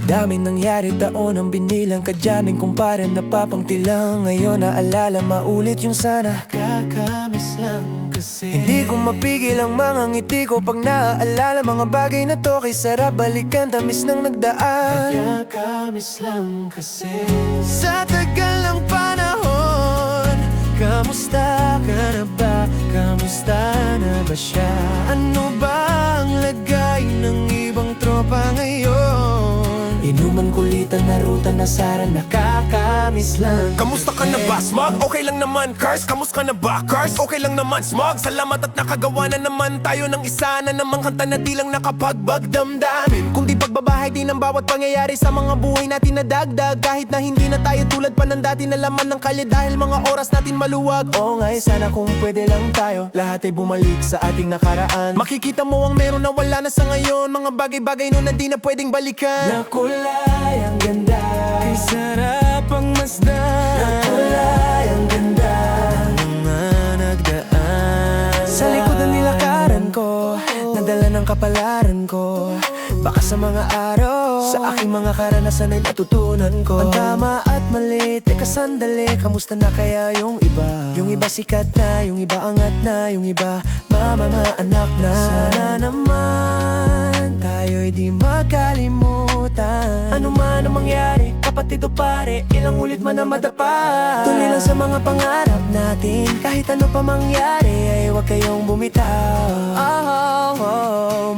Daming nangyari taon ang binilang kadyaming kumpare napapangtilang. Ngayon naalala maulit yung sana kakamiss lang kasi. Hindi ko mapigil ang mga ngiti ko pag naaalala mga bagay na to. Kay sarap balikan tamis ng nagdaan. Kakamiss lang kasi. Sa tagal ng panahon, kamusta ka na ba? Kamusta na ba siya? Ano ba ang lagay ng ibang tropa ngayon? Inuman kulitan na ruta na sara nakakamiss lang. Kamusta ka na ba, Smog? Okay lang naman, Cars? Kamusta ka na ba, Cars? Okay lang naman, Smog? Salamat at nakagawa na naman tayo ng isa na namang kanta na di lang nakapagbagdamdamin. Kundi pagbabahay din ang bawat pangyayari sa mga buhay natin na dagdag. Kahit na hindi na tayo tulad pa ng dati na laman ng kalye dahil mga oras natin maluwag. Oo nga, sana kung pwede lang tayo lahat ay bumalik sa ating nakaraan. Makikita mo ang meron na wala na sa ngayon. Mga bagay-bagay noon na di na pwedeng balikan. Nakulay ang ganda, Kay sarap ang masdan. nakulay ang ganda. Mga nagdaan Sa likod ng nilakaran ko, nadala ng kapalaran ko. Baka sa mga araw, sa aking mga karanasan ay natutunan ko ang tama at mali. Teka sandali, kamusta na kaya yung iba? Yung iba sikat na, yung iba angat na, yung iba anak na. Sana naman tayo'y di magkalimutan. Ano man ang mangyari, kapatid o pare, ilang ulit man na madapa. Tuloy lang sa mga pangarap natin, kahit ano pa mangyari ay huwag kayong bumitaw.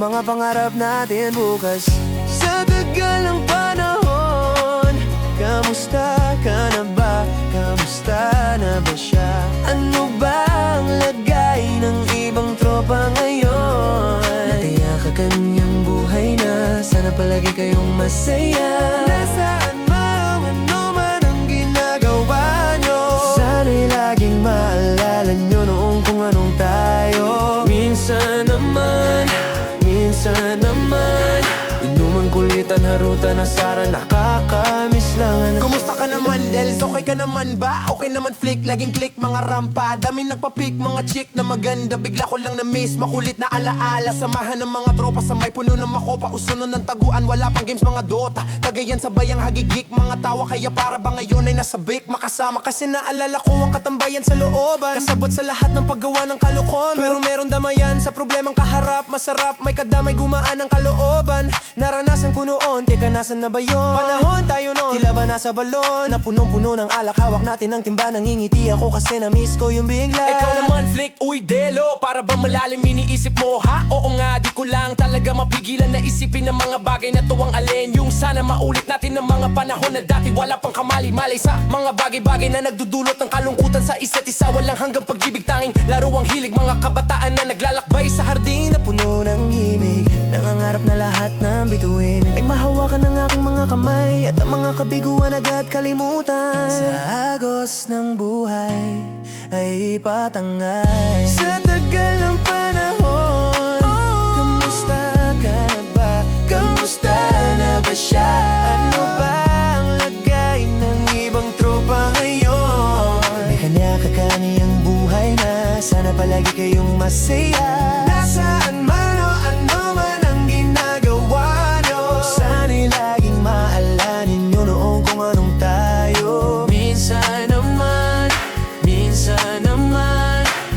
Mga pangarap natin bukas. Sa tagal ng panahon, kamusta ka na ba? Kamusta na ba siya? Ano ba ang lagay ng ibang tropa ngayon? Nataya ka kanyang buhay na, sana palagi kayong masaya. Nasaan man, ano man ang ginagawa nyo, sana'y laging maalala nyo noong kung anong tayo. Minsan naman inuman kulitan, harutan na sara nakakamiss lang. Kumusta ka naman, Dels? Okay ka naman ba? Okay naman, flick, laging click, mga rampa. Daming nagpa-pick, mga chick na maganda. Bigla ko lang na-miss, makulit na alaala. Samahan ng mga tropa sa may puno ng makopa. Usunon ng taguan, wala pang games, mga dota. Tagayan sabay ang hagigik, mga tawa. Kaya para ba ngayon ay nasa break makasama? Kasi naalala ko ang katambayan sa looban. Kasabot sa lahat ng paggawa ng kalokon. Pero meron damayan sa problemang kaharap. Masarap, may kadamay, gumaan ang kalooban. Naranasan ko noon, teka nasan na ba yun? Panahon tayo noon, tila ba nasa balon? Na punong-puno ng alak, hawak natin ang timba. Nangingiti ako kasi na-miss ko yung bigla. Ikaw naman, Flick, uy, Delo. Para ba malalim iniisip mo, ha? Oo nga, di ko lang talaga mapigilan na isipin ng mga bagay na tuwang alin. Yung sana maulit natin ng mga panahon na dati wala pang kamali-mali sa mga bagay-bagay na nagdudulot ng kalungkutan sa isa't isa. Walang hanggang pag-ibig, tanging laro ang hilig. Mga kabataan na naglalakbay sa hardin na puno ng himig, nangangarap na lahat ng bituin ay mahawakan ng aking mga kamay, at ang mga kabiguan agad kalimutan. Sa agos ng buhay ay ipatangay. Sa tagal ng panahon, kamusta ka na ba? Kamusta na ba siya? Ano ba ang lagay ng ibang tropa ngayon? May kanya-kaniyang buhay na, sana palagi kayong masaya. Nasaan man o ano man ang ginagawa nyo, sana'y laging maalanin nyo noong kung anong tayo. Minsan naman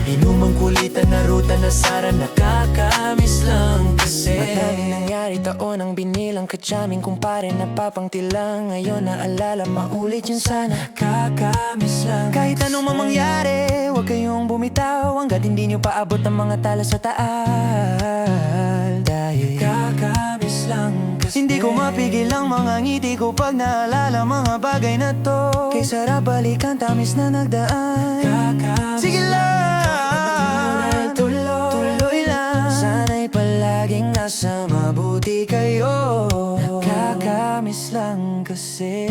inumang kulitan na ruta na sara nakakamiss lang kasi. Madaming nangyari taon ang binilang kadyaming kumpare napapangtilang. Ngayon naalala maulit yung sana kakamiss lang. Kahit anong mangyari, huwag kayong bumitaw hanggat hindi nyo paabot ang mga tala sa taal. Dahil kakamiss lang kasi. Hindi ko mapigil ang mga ngiti ko pag naalala mga bagay na to. Kay sarap balikan tamis na nagdaan. Kakamiss. Sige lang, tuloy lang. Sana'y palaging nasa mabuti kayo. Kakamiss lang kasi.